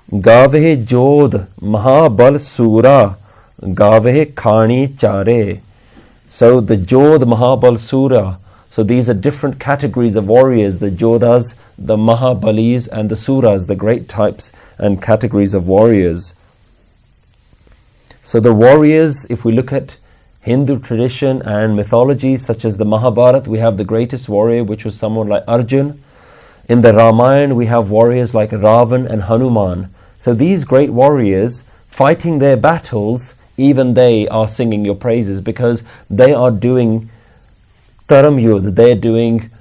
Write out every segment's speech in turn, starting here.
Gave Jod Mahabal Sura, Gave Khani Chare. So the Jod Mahabal Sura, so these are different categories of warriors, the Jodas, the Mahabalis and the Suras, the great types and categories of warriors. So the warriors, if we look at Hindu tradition and mythology such as the Mahabharata, we have the greatest warrior, which was someone like Arjun. In the Ramayana, we have warriors like Ravan and Hanuman. So these great warriors, fighting their battles, even they are singing your praises because they are doing Taram Yudh, they're doing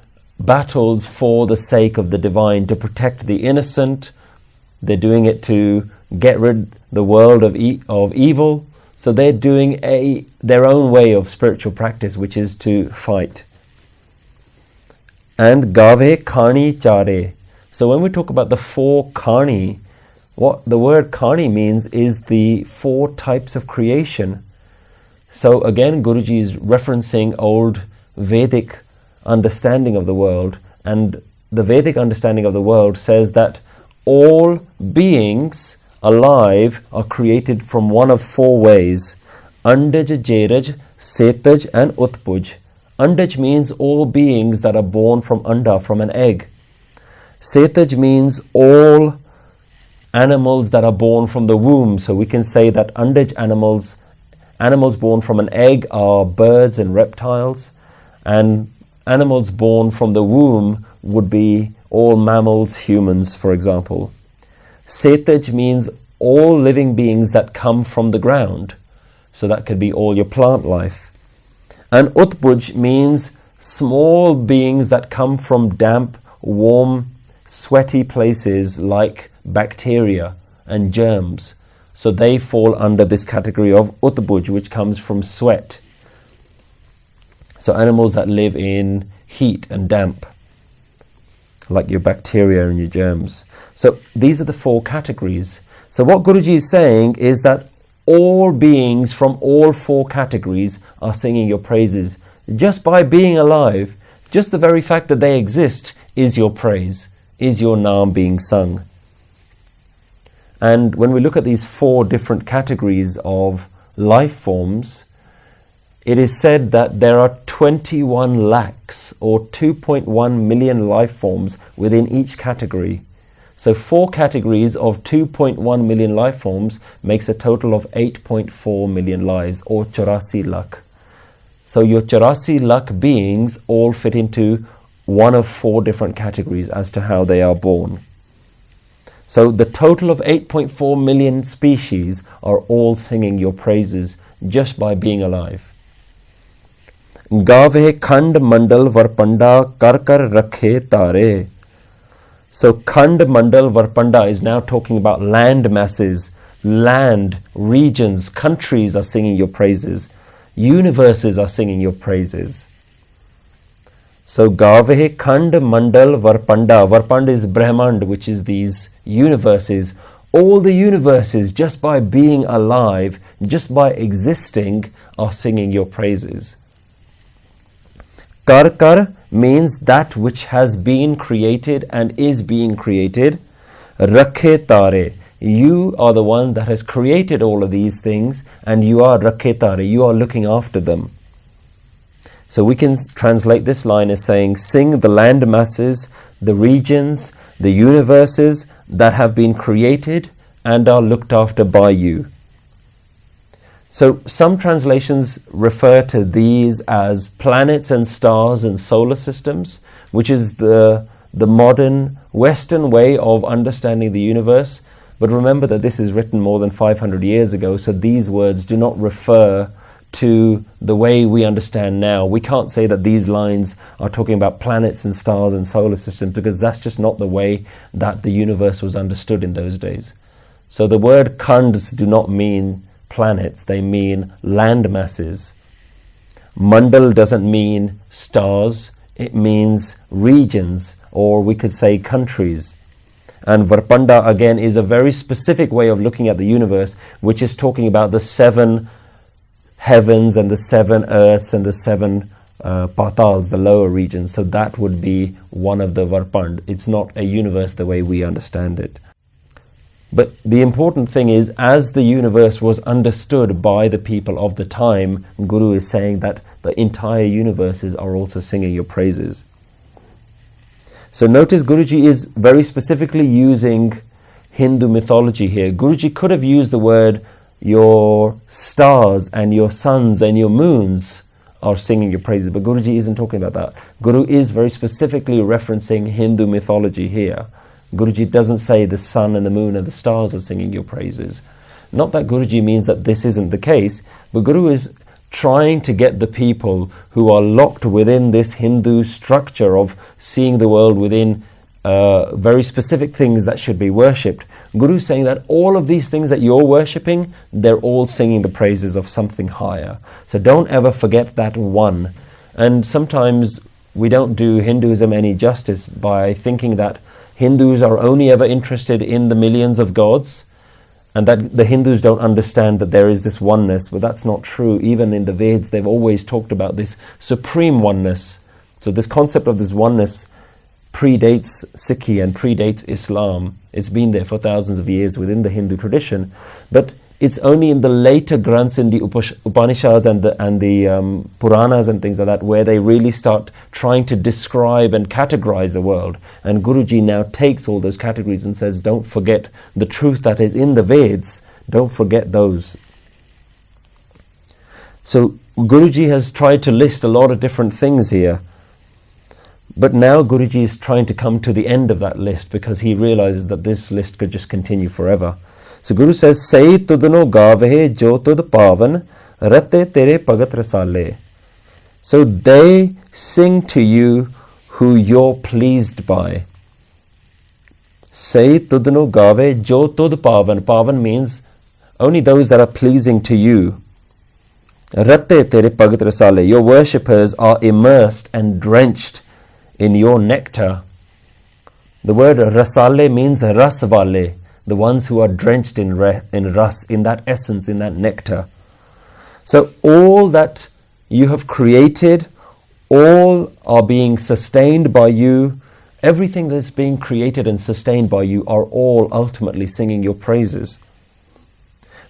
battles for the sake of the divine, to protect the innocent. They're doing it to get rid the world of evil. So they're doing their own way of spiritual practice, which is to fight. And Gave Khani Chare. So when we talk about the 4 Khani, what the word Khani means is the 4 types of creation. So again, Guruji is referencing old Vedic understanding of the world, and the Vedic understanding of the world says that all beings alive are created from one of 4 ways: Andaj, Jairaj, Setaj and Utpuj. Andaj means all beings that are born from Anda, from an egg. Setaj means all animals that are born from the womb. So we can say that Andaj animals born from an egg are birds and reptiles, and animals born from the womb would be all mammals, humans, for example. Setaj means all living beings that come from the ground. So that could be all your plant life. And Utpuj means small beings that come from damp, warm, sweaty places like bacteria and germs. So they fall under this category of Utpuj, which comes from sweat. So animals that live in heat and damp, like your bacteria and your germs. So these are the 4 categories. So what Guruji is saying is that all beings from all 4 categories are singing your praises. Just by being alive, just the very fact that they exist is your praise, is your naam being sung. And when we look at these 4 different categories of life forms, it is said that there are 21 lakhs or 2.1 million life forms within each category. So 4 categories of 2.1 million life forms makes a total of 8.4 million lives, or 84 lakh. So your 84 lakh beings all fit into one of 4 different categories as to how they are born. So the total of 8.4 million species are all singing your praises just by being alive. Gave Khand Mandal Varpanda Kar Kar Rakhe Tare. So Khand Mandal Varpanda is now talking about land masses, land, regions, countries are singing your praises. Universes are singing your praises. So Gave Khand Mandal Varpanda. Varpanda is Brahmand, which is these universes. All the universes, just by being alive, just by existing, are singing your praises. Kar Kar means that which has been created and is being created. Rakhe Tare. You are the one that has created all of these things, and you are Rakhe Tare. You are looking after them. So we can translate this line as saying, sing the land masses, the regions, the universes that have been created and are looked after by you. So some translations refer to these as planets and stars and solar systems, which is the modern Western way of understanding the universe. But remember that this is written more than 500 years ago, so these words do not refer to the way we understand now. We can't say that these lines are talking about planets and stars and solar systems, because that's just not the way that the universe was understood in those days. So the word khands do not mean planets, they mean land masses. Mandal doesn't mean stars, it means regions, or we could say countries. And Varpanda again is a very specific way of looking at the universe, which is talking about the 7 heavens and the 7 earths and the 7 patals, the lower regions. So that would be one of the Varpand. It's not a universe the way we understand it. But the important thing is, as the universe was understood by the people of the time, Guru is saying that the entire universes are also singing your praises. So notice Guruji is very specifically using Hindu mythology here. Guruji could have used the word, your stars and your suns and your moons are singing your praises, but Guruji isn't talking about that. Guru is very specifically referencing Hindu mythology here. Guruji doesn't say the sun and the moon and the stars are singing your praises. Not that Guruji means that this isn't the case, but Guru is trying to get the people who are locked within this Hindu structure of seeing the world within very specific things that should be worshipped. Guru is saying that all of these things that you're worshipping, they're all singing the praises of something higher. So don't ever forget that one. And sometimes we don't do Hinduism any justice by thinking that Hindus are only ever interested in the millions of gods, and that the Hindus don't understand that there is this oneness. But that's not true. Even in the Veds, they've always talked about this supreme oneness. So this concept of this oneness predates Sikhi and predates Islam. It's been there for thousands of years within the Hindu tradition, but it's only in the later granths, in the Upanishads and the Puranas and things like that, where they really start trying to describe and categorize the world. And Guruji now takes all those categories and says, don't forget the truth that is in the Veds, don't forget those. So Guruji has tried to list a lot of different things here, but now Guruji is trying to come to the end of that list because he realizes that this list could just continue forever. So Guru says, Sai tudno gave jo tud pavan, rate tere pagat rasale. So they sing to you who you're pleased by. Sai tudno gave jo tud pavan. Pavan means only those that are pleasing to you. Rate tere pagat rasale. Your worshippers are immersed and drenched in your nectar. The word rasale means rasvale. The ones who are drenched in ras, in that essence, in that nectar. So all that you have created, all are being sustained by you. Everything that's being created and sustained by you are all ultimately singing your praises.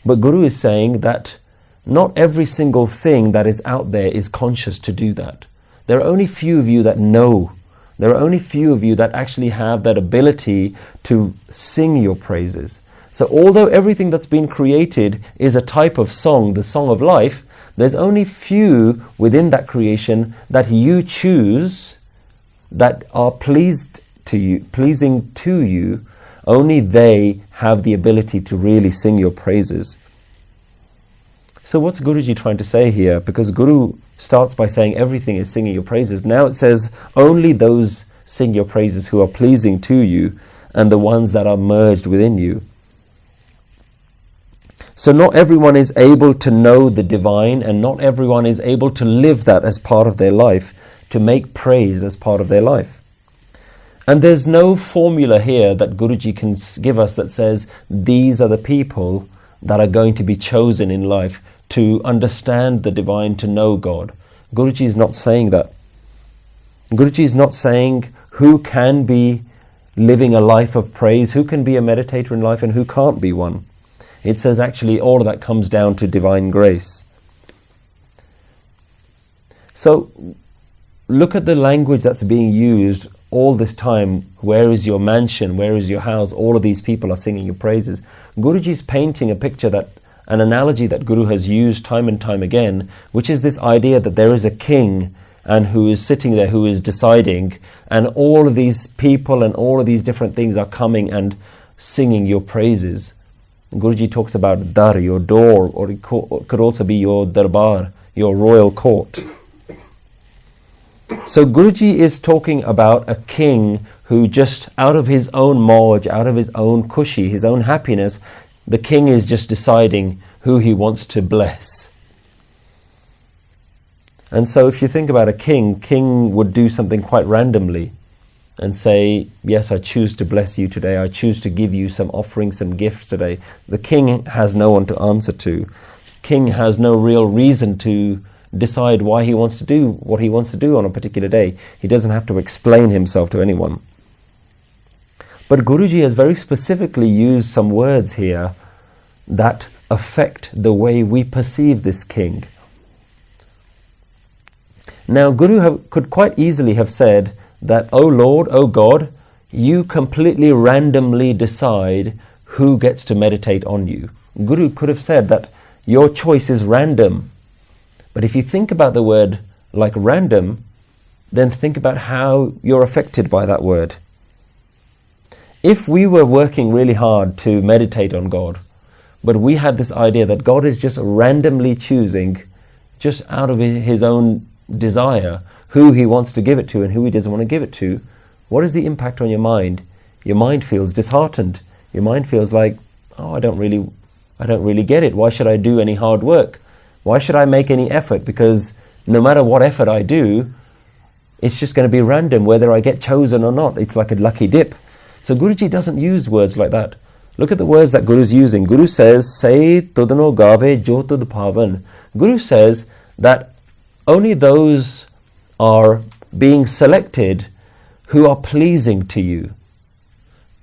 But Guru is saying that not every single thing that is out there is conscious to do that. There are only few of you that know. There are only few of you that actually have that ability to sing your praises. So although everything that's been created is a type of song, the song of life, there's only few within that creation that you choose that are pleasing to you. Only they have the ability to really sing your praises. So what's Guruji trying to say here? Because Guru starts by saying everything is singing your praises. Now it says only those sing your praises who are pleasing to you and the ones that are merged within you. So not everyone is able to know the divine, and not everyone is able to live that as part of their life, to make praise as part of their life. And there's no formula here that Guruji can give us that says these are the people that are going to be chosen in life to understand the divine, to know God. Guruji is not saying that. Guruji is not saying who can be living a life of praise, who can be a meditator in life and who can't be one. It says actually all of that comes down to divine grace. So look at the language that's being used all this time. Where is your mansion? Where is your house? All of these people are singing your praises. Guruji is painting a picture, that an analogy that Guru has used time and time again, which is this idea that there is a king and who is sitting there, who is deciding, and all of these people and all of these different things are coming and singing your praises. Guruji talks about dar, your door, or it could also be your darbar, your royal court. So Guruji is talking about a king who just out of his own mauj, out of his own kushi, his own happiness, the king is just deciding who he wants to bless. And so if you think about a king would do something quite randomly and say, yes, I choose to bless you today, I choose to give you some offerings, some gifts today. The king has no one to answer to. King has no real reason to decide why he wants to do what he wants to do on a particular day. He doesn't have to explain himself to anyone. But Guruji has very specifically used some words here that affect the way we perceive this king. Now, Guru could quite easily have said that, "O Lord, O God, you completely randomly decide who gets to meditate on you." Guru could have said that your choice is random. But if you think about the word like random, then think about how you're affected by that word. If we were working really hard to meditate on God, but we had this idea that God is just randomly choosing, just out of his own desire, who he wants to give it to and who he doesn't want to give it to, what is the impact on your mind? Your mind feels disheartened. Your mind feels like, oh, I don't really get it. Why should I do any hard work? Why should I make any effort? Because no matter what effort I do, it's just going to be random whether I get chosen or not. It's like a lucky dip. So Guruji doesn't use words like that. Look at the words that Guru is using. Guru says, "Say tudno gave jo tud bhavan." Guru says that only those are being selected who are pleasing to you.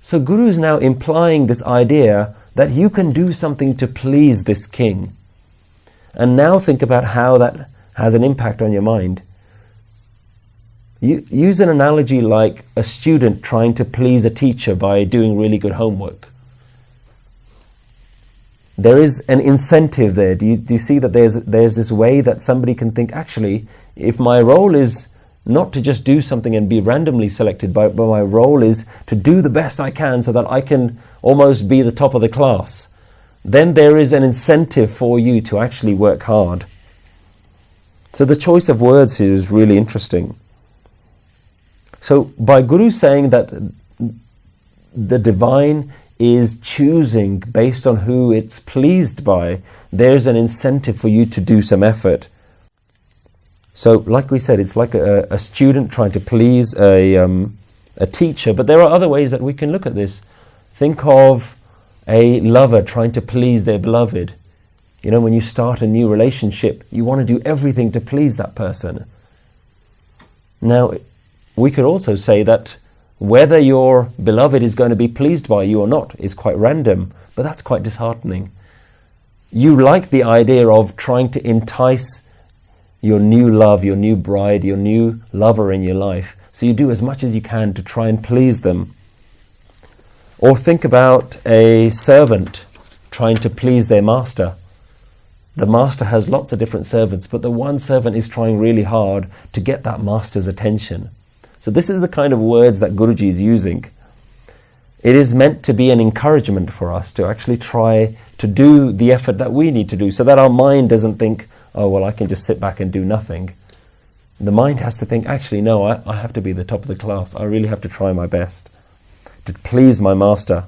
So Guru is now implying this idea that you can do something to please this king. And now think about how that has an impact on your mind. You use an analogy like a student trying to please a teacher by doing really good homework. There is an incentive there. Do you see that there's this way that somebody can think, actually, if my role is not to just do something and be randomly selected, but my role is to do the best I can so that I can almost be the top of the class, then there is an incentive for you to actually work hard. So the choice of words here is really interesting. So by Guru saying that the divine is choosing based on who it's pleased by, there's an incentive for you to do some effort. So like we said, it's like a student trying to please a teacher, but there are other ways that we can look at this. Think of a lover trying to please their beloved. You know, when you start a new relationship, you want to do everything to please that person. Now, we could also say that whether your beloved is going to be pleased by you or not is quite random, but that's quite disheartening. You like the idea of trying to entice your new love, your new bride, your new lover in your life, so you do as much as you can to try and please them. Or think about a servant trying to please their master. The master has lots of different servants, but the one servant is trying really hard to get that master's attention. So this is the kind of words that Guruji is using. It is meant to be an encouragement for us to actually try to do the effort that we need to do, so that our mind doesn't think, oh, well, I can just sit back and do nothing. The mind has to think, actually, no, I have to be the top of the class. I really have to try my best to please my master.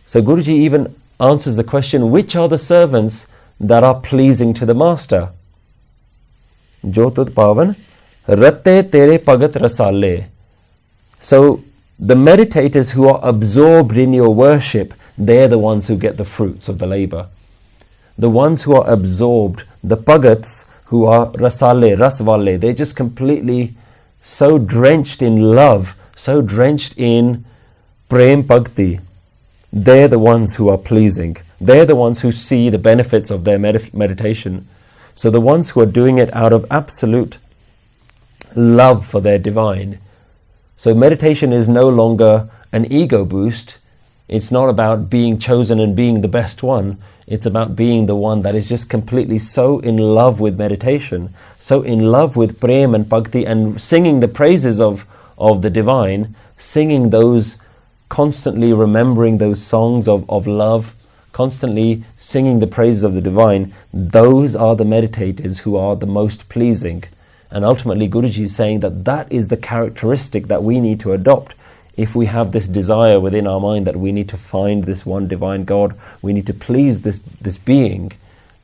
So Guruji even answers the question, which are the servants that are pleasing to the master? Jotud pavan ratte tere pagat rasale. So the meditators who are absorbed in your worship, they're the ones who get the fruits of the labor. The ones who are absorbed, the pagats who are rasale, rasvale, they're just completely so drenched in love, so drenched in prem bhakti. They're the ones who are pleasing. They're the ones who see the benefits of their meditation. So the ones who are doing it out of absolute love for their divine. So meditation is no longer an ego boost. It's not about being chosen and being the best one. It's about being the one that is just completely so in love with meditation, so in love with prem and bhakti, and singing the praises of the divine, singing those, constantly remembering those songs of love, constantly singing the praises of the divine. Those are the meditators who are the most pleasing. And ultimately Guruji is saying that that is the characteristic that we need to adopt. If we have this desire within our mind that we need to find this one divine God, we need to please this being,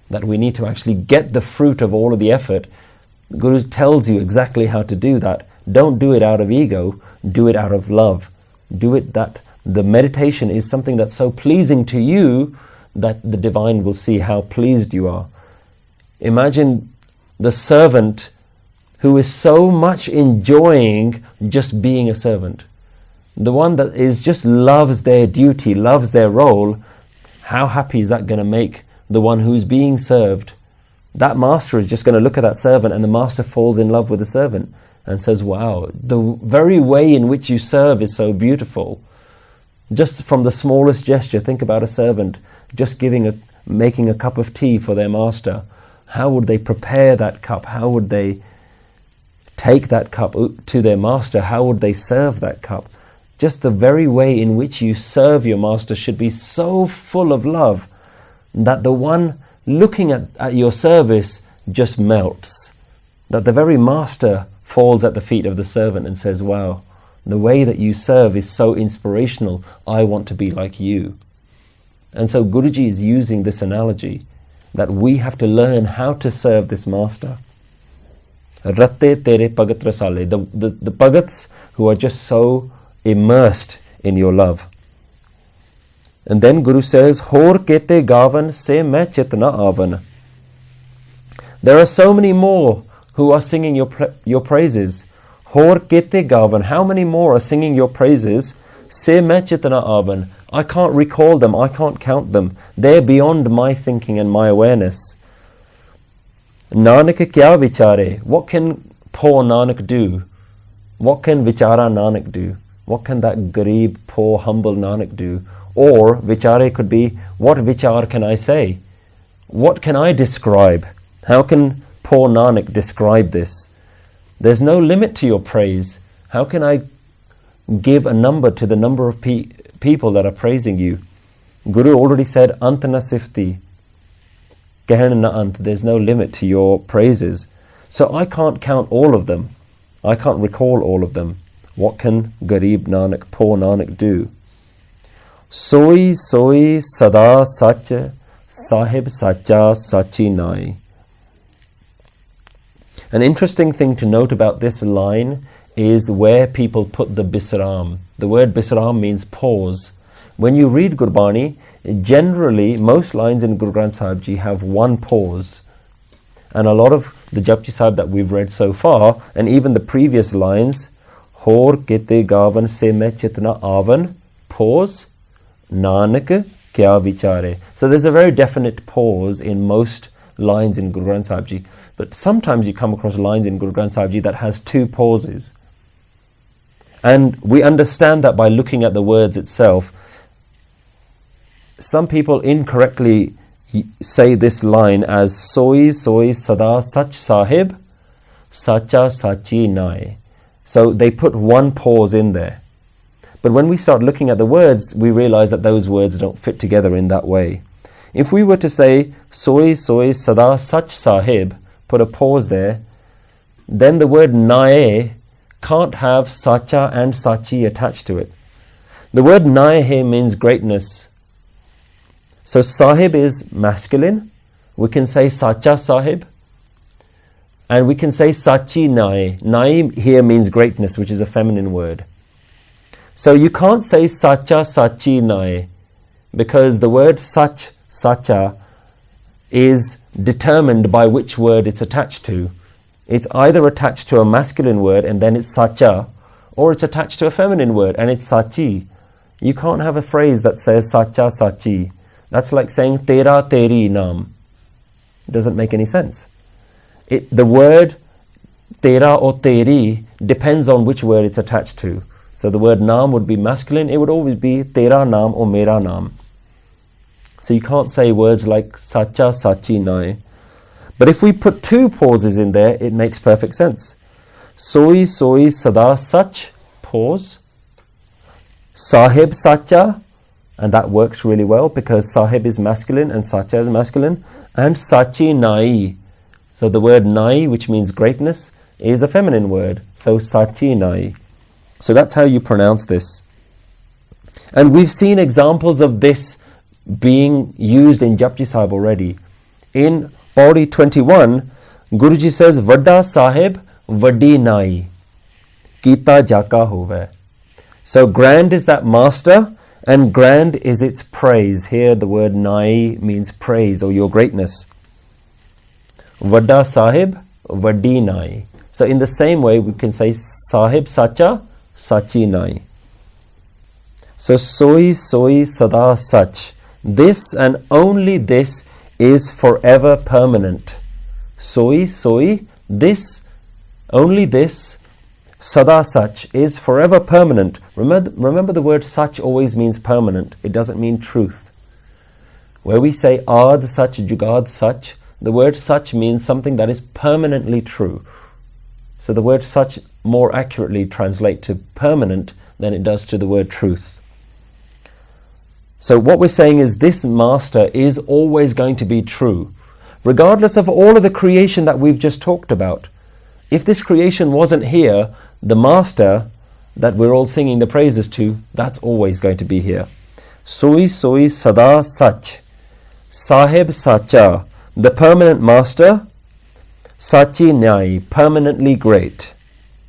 that we need to actually get the fruit of all of the effort, Guru tells you exactly how to do that. Don't do it out of ego, do it out of love. Do it that the meditation is something that's so pleasing to you that the divine will see how pleased you are. Imagine the servant who is so much enjoying just being a servant. the one that is just loves their duty, loves their role, how happy is that going to make the one who's being served? That master is just going to look at that servant, and the master falls in love with the servant and says, wow, the very way in which you serve is so beautiful. Just from the smallest gesture, think about a servant just making a cup of tea for their master. How would they prepare that cup? How would they take that cup to their master? How would they serve that cup? Just the very way in which you serve your master should be so full of love that the one looking at your service just melts. That the very master falls at the feet of the servant and says, wow, the way that you serve is so inspirational. I want to be like you. And so Guruji is using this analogy that we have to learn how to serve this master. Ratte tere pagat rasale, the pagats who are just so immersed in your love. And then Guru says, Hor kete gavan se main chitna avan. There are so many more who are singing your praises. Hor kete gavan, how many more are singing your praises? Se main chitna avan. I can't recall them, I can't count them. They're beyond my thinking and my awareness. Nanak kya vichare? What can poor Nanak do? What can vichara Nanak do? What can that garib, poor, humble Nanak do? Or vichare could be, what vichar can I say? What can I describe? How can poor Nanak describe this? There's no limit to your praise. How can I give a number to the number of people that are praising you? Guru already said, Ant na sifti, Kehan na ant. There's no limit to your praises. So I can't count all of them. I can't recall all of them. What can Garib Nanak, poor Nanak do? Soi sadaa sach, Sahib saacha, saachi nayee. An interesting thing to note about this line is where people put the bisram. The word bisram means pause. When you read Gurbani, generally most lines in Guru Granth Sahib Ji have one pause. And a lot of the Japji Sahib that we've read so far, and even the previous lines, Hor kete gavan se main chitna avan, pause, Nanak kya vichare. So there's a very definite pause in most lines in Guru Granth Sahib Ji. But sometimes you come across lines in Guru Granth Sahib Ji that has two pauses. And we understand that by looking at the words itself. Some people incorrectly say this line as Soi sadaa sach Sahib, saacha saachi nayee. So they put one pause in there. But when we start looking at the words, we realize that those words don't fit together in that way. If we were to say Soi sadaa sach Sahib, put a pause there, then the word nayee can't have saacha and saachi attached to it. The word nayee means greatness. So Sahib is masculine. We can say saacha Sahib. And we can say saachi nayee. Nayee here means greatness, which is a feminine word. So you can't say saacha saachi nayee, because the word sach, saacha, is determined by which word it's attached to. It's either attached to a masculine word and then it's saacha, or it's attached to a feminine word and it's saachi. You can't have a phrase that says saacha saachi. That's like saying tera teri naam. It doesn't make any sense. The word tera or teri depends on which word it's attached to. So the word naam would be masculine, it would always be tera naam or mera naam. So you can't say words like saacha saachi nayee. But if we put two pauses in there, it makes perfect sense. Soi sadaa sach, pause. Sahib saacha, and that works really well because Sahib is masculine and saacha is masculine. And saachi nayee. So the word nayee, which means greatness, is a feminine word. So saachi nayee. So that's how you pronounce this. And we've seen examples of this being used in Japji Sahib already. In Pauri 21, Guruji says, Vadda Sahib, Vaddi Nayee, Kita Jaka Hove. So grand is that master, and grand is its praise. Here the word Nayee means praise or your greatness. Vadda Sahib, Vaddi Nayee. So in the same way, we can say Sahib Saacha, Saachi Nayee. So soi sadaa sach. This and only this is forever permanent. Soi, this, only this, sadaa sach, is forever permanent. Remember the word sach always means permanent. It doesn't mean truth. Where we say aad sach, jugad sach, the word sach means something that is permanently true. So the word sach more accurately translates to permanent than it does to the word truth. So what we're saying is this master is always going to be true, regardless of all of the creation that we've just talked about. If this creation wasn't here, the master that we're all singing the praises to, that's always going to be here. Soi sadaa sach, Sahib saacha, the permanent master, saachi nayee, permanently great.